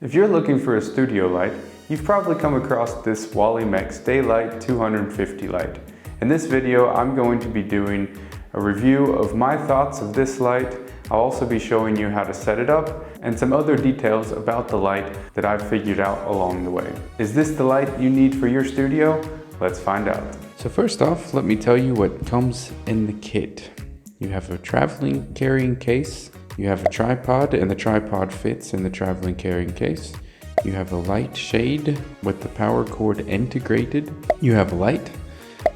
If you're looking for a studio light, you've probably come across this Walimex Daylight 250 light. In this video, I'm going to be doing a review of my thoughts of this light. I'll also be showing you how to set it up and some other details about the light that I've figured out along the way. Is this the light you need for your studio? Let's find out. So first off, let me tell you what comes in the kit. You have a traveling carrying case. You have a tripod, and the tripod fits in the traveling carrying case. You have a light shade with the power cord integrated. You have a light.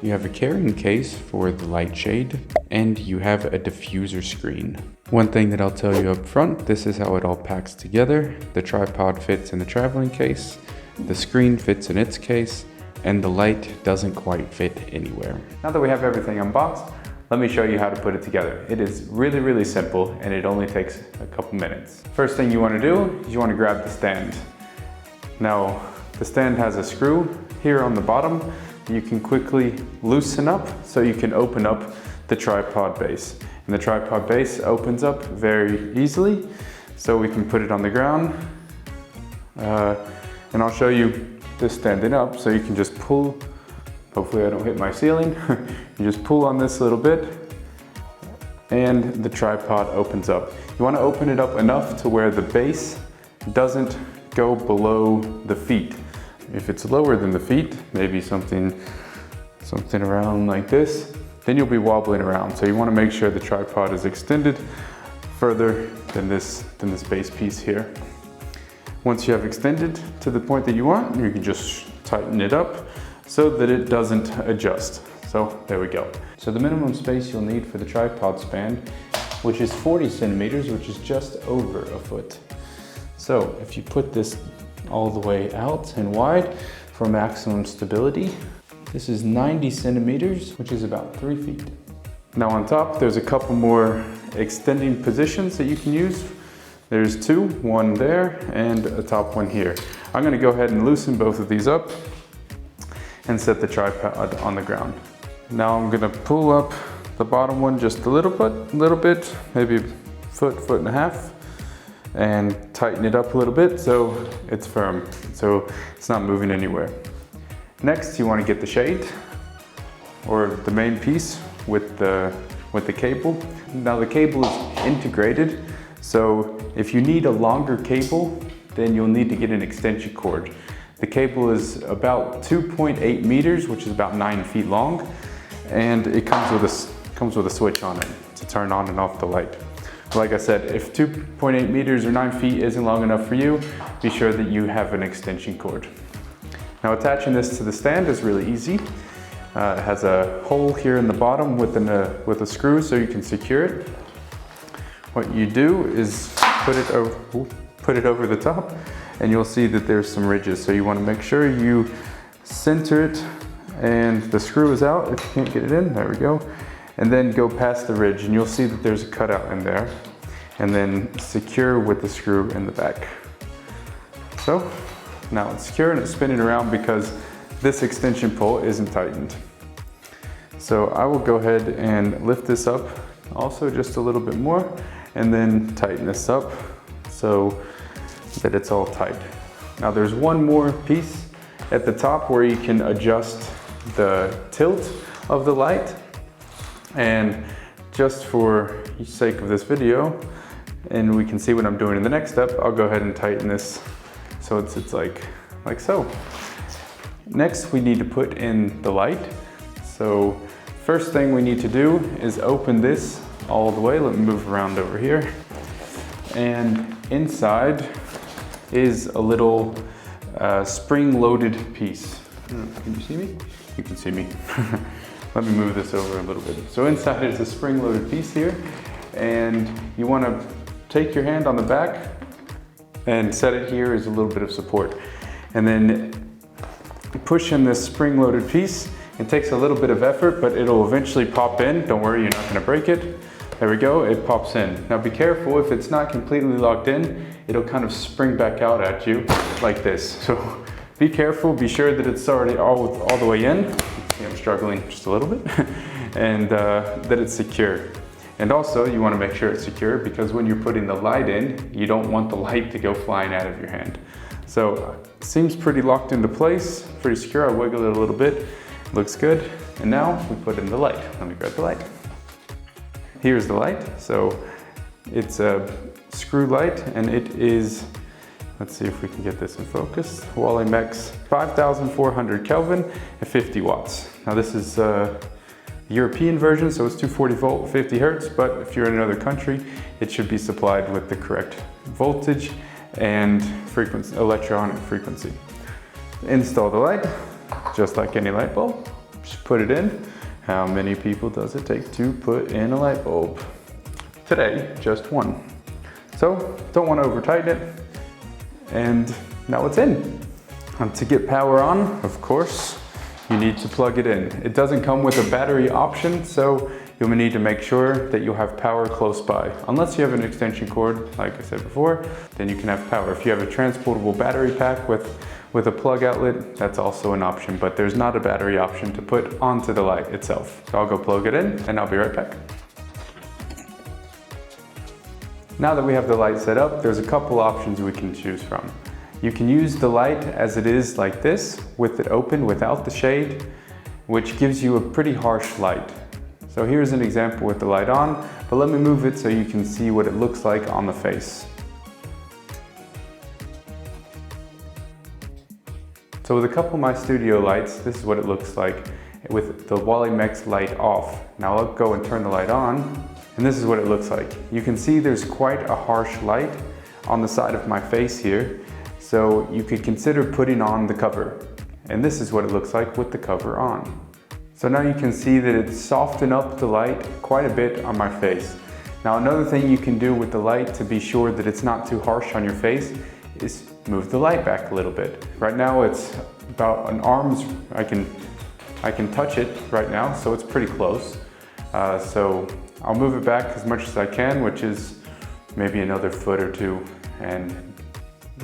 You have a carrying case for the light shade, and you have a diffuser screen. One thing that I'll tell you up front, this is how it all packs together. The tripod fits in the traveling case, the screen fits in its case, and the light doesn't quite fit anywhere. Now that we have everything unboxed, let me show you how to put it together. It is really simple, and it only takes a couple minutes. First thing you want to do is you want to grab the stand. Now, the stand has a screw here on the bottom you can quickly loosen up so you can open up the tripod base. And the tripod base opens up very easily, so we can put it on the ground. And I'll show you this standing up, so you can just pull. Hopefully I don't hit my ceiling. You just pull on this a little bit and the tripod opens up. You want to open it up enough to where the base doesn't go below the feet. If it's lower than the feet, maybe something around like this, then you'll be wobbling around. So you want to make sure the tripod is extended further than this base piece here. Once you have extended to the point that you want, you can just tighten it up so that it doesn't adjust. So there we go. So the minimum space you'll need for the tripod span, which is 40 centimeters, which is just over a foot. So if you put this all the way out and wide for maximum stability, this is 90 centimeters, which is about 3 feet. Now on top, there's a couple more extending positions that you can use. There's two, one there and a top one here. I'm gonna go ahead and loosen both of these up and set the tripod on the ground. Now I'm gonna pull up the bottom one just a little bit, maybe a foot and a half, and tighten it up a little bit so it's firm, so it's not moving anywhere. Next, you wanna get the shade, or the main piece with the cable. Now the cable is integrated, so if you need a longer cable, then you'll need to get an extension cord. The cable is about 2.8 meters, which is about 9 feet long, and it comes with a switch on it to turn on and off the light. Like I said, if 2.8 meters or 9 feet isn't long enough for you, be sure that you have an extension cord. Now attaching this to the stand is really easy. It has a hole here in the bottom with a screw so you can secure it. What you do is put it over the top, and you'll see that there's some ridges. So you want to make sure you center it and the screw is out if you can't get it in. There we go. And then go past the ridge, and you'll see that there's a cutout in there. And then secure with the screw in the back. So now it's secure and it's spinning around because this extension pole isn't tightened. So I will go ahead and lift this up also just a little bit more, and then tighten this up so that it's all tight. Now there's one more piece at the top where you can adjust the tilt of the light. And just for the sake of this video, and we can see what I'm doing in the next step, I'll go ahead and tighten this so it's like so. Next, we need to put in the light. So first thing we need to do is open this all the way. Let me move around over here. And inside is a little spring-loaded piece. Can you see me? You can see me. Let me move this over a little bit. So inside is a spring-loaded piece here, and you want to take your hand on the back and set it here as a little bit of support. And then push in this spring-loaded piece. It takes a little bit of effort, but it'll eventually pop in. Don't worry, you're not going to break it. There we go, it pops in. Now be careful, if it's not completely locked in, it'll kind of spring back out at you like this. So be careful, be sure that it's already all the way in. See, I'm struggling just a little bit. And that it's secure. And also you want to make sure it's secure, because when you're putting the light in, you don't want the light to go flying out of your hand. So it seems pretty locked into place, pretty secure. I wiggle it a little bit, looks good. And now we put in the light. Let me grab the light. Here's the light. So it's a screw light, and it is, let's see if we can get this in focus, Walimex 5400 Kelvin at 50 watts. Now this is the European version, so it's 240 volt, 50 hertz, but if you're in another country, it should be supplied with the correct voltage and frequency, electronic frequency. Install the light, just like any light bulb. Just put it in. How many people does it take to put in a light bulb? Today, just one. So don't want to over tighten it. And now it's in. And to get power on, of course, you need to plug it in. It doesn't come with a battery option, so you'll need to make sure that you have power close by. Unless you have an extension cord, like I said before, then you can have power. If you have a transportable battery pack with a plug outlet, that's also an option, but there's not a battery option to put onto the light itself. So I'll go plug it in and I'll be right back. Now that we have the light set up, there's a couple options we can choose from. You can use the light as it is like this, with it open without the shade, which gives you a pretty harsh light. So here's an example with the light on, but let me move it so you can see what it looks like on the face. So with a couple of my studio lights, this is what it looks like with the Walimex light off. Now I'll go and turn the light on, and this is what it looks like. You can see there's quite a harsh light on the side of my face here, so you could consider putting on the cover. And this is what it looks like with the cover on. So now you can see that it's softened up the light quite a bit on my face. Now another thing you can do with the light to be sure that it's not too harsh on your face is move the light back a little bit. Right now it's about an arm's, I can touch it right now, so it's pretty close. So I'll move it back as much as I can, which is maybe another foot or two, and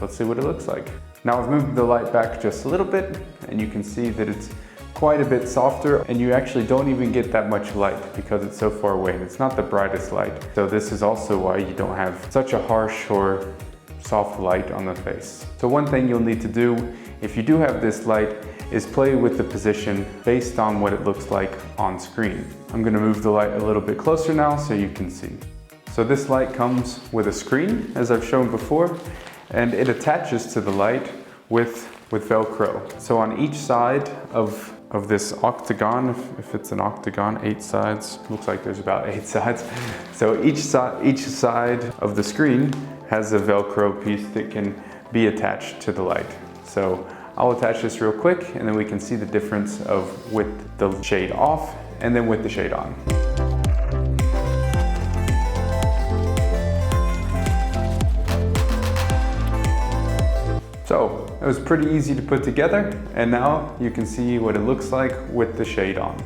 let's see what it looks like. Now I've moved the light back just a little bit, and you can see that it's quite a bit softer, and you actually don't even get that much light because it's so far away and it's not the brightest light. So this is also why you don't have such a harsh or soft light on the face. So one thing you'll need to do if you do have this light is play with the position based on what it looks like on screen. I'm going to move the light a little bit closer now so you can see. So this light comes with a screen, as I've shown before, and it attaches to the light with Velcro. So on each side of this octagon, if it's an octagon, 8 sides, looks like there's about 8 sides. So each side of the screen has a Velcro piece that can be attached to the light. So I'll attach this real quick, and then we can see the difference of with the shade off and then with the shade on. So it was pretty easy to put together, and now you can see what it looks like with the shade on.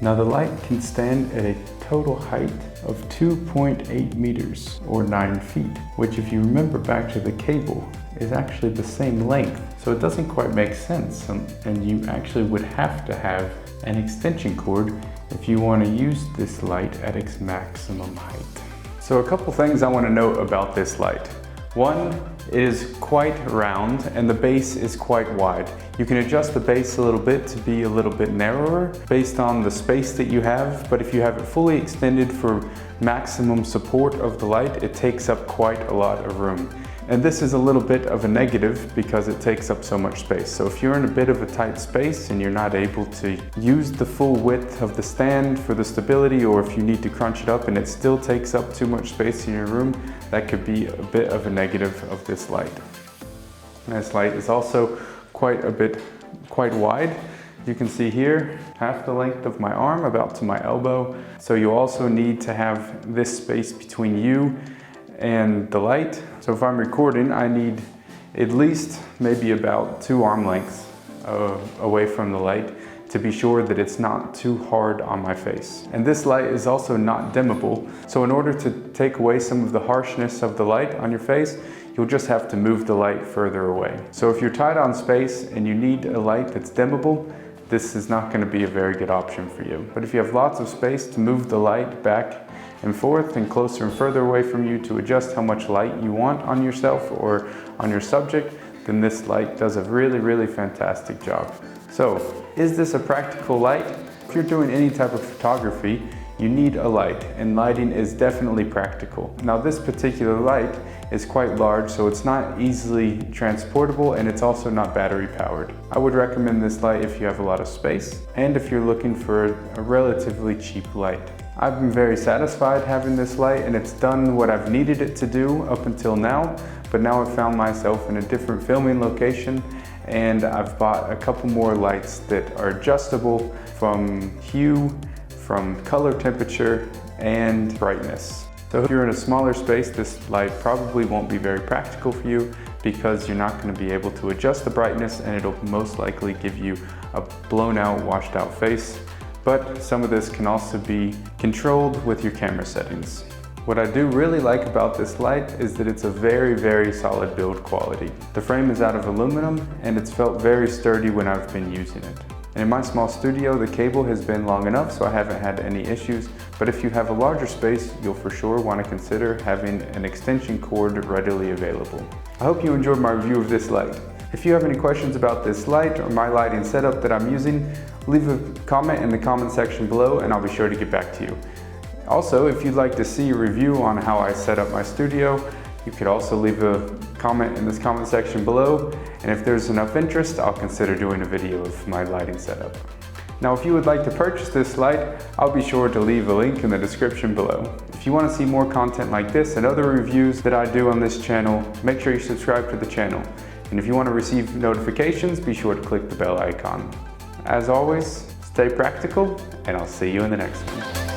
Now the light can stand at a total height of 2.8 meters or 9 feet, which if you remember back to the cable is actually the same length. So it doesn't quite make sense, and you actually would have to have an extension cord if you want to use this light at its maximum height. So a couple things I want to note about this light. One, it is quite round and the base is quite wide. You can adjust the base a little bit to be a little bit narrower based on the space that you have, but if you have it fully extended for maximum support of the light, it takes up quite a lot of room. And this is a little bit of a negative because it takes up so much space. So if you're in a bit of a tight space and you're not able to use the full width of the stand for the stability, or if you need to crunch it up and it still takes up too much space in your room, that could be a bit of a negative of this light. And this light is also quite wide. You can see here, half the length of my arm, about to my elbow. So you also need to have this space between you and the light. So if I'm recording, I need at least maybe about 2 arm lengths away from the light to be sure that it's not too hard on my face. And this light is also not dimmable. So in order to take away some of the harshness of the light on your face, you'll just have to move the light further away. So if you're tight on space and you need a light that's dimmable, this is not going to be a very good option for you. But if you have lots of space to move the light back and forth and closer and further away from you to adjust how much light you want on yourself or on your subject, then this light does a really fantastic job. So, is this a practical light? If you're doing any type of photography, you need a light, and lighting is definitely practical. Now this particular light is quite large, so it's not easily transportable, and it's also not battery powered. I would recommend this light if you have a lot of space and if you're looking for a relatively cheap light. I've been very satisfied having this light, and it's done what I've needed it to do up until now, but now I've found myself in a different filming location, and I've bought a couple more lights that are adjustable from hue, from color temperature, and brightness. So if you're in a smaller space, this light probably won't be very practical for you because you're not going to be able to adjust the brightness, and it'll most likely give you a blown out, washed out face. But some of this can also be controlled with your camera settings. What I do really like about this light is that it's a very solid build quality. The frame is out of aluminum, and it's felt very sturdy when I've been using it. And in my small studio, the cable has been long enough, so I haven't had any issues. But if you have a larger space, you'll for sure want to consider having an extension cord readily available. I hope you enjoyed my review of this light. If you have any questions about this light or my lighting setup that I'm using, leave a comment in the comment section below and I'll be sure to get back to you. Also, if you'd like to see a review on how I set up my studio, you could also leave a comment in this comment section below, and if there's enough interest, I'll consider doing a video of my lighting setup. Now, if you would like to purchase this light, I'll be sure to leave a link in the description below. If you want to see more content like this and other reviews that I do on this channel, make sure you subscribe to the channel. And if you want to receive notifications, be sure to click the bell icon. As always, stay practical, and I'll see you in the next one.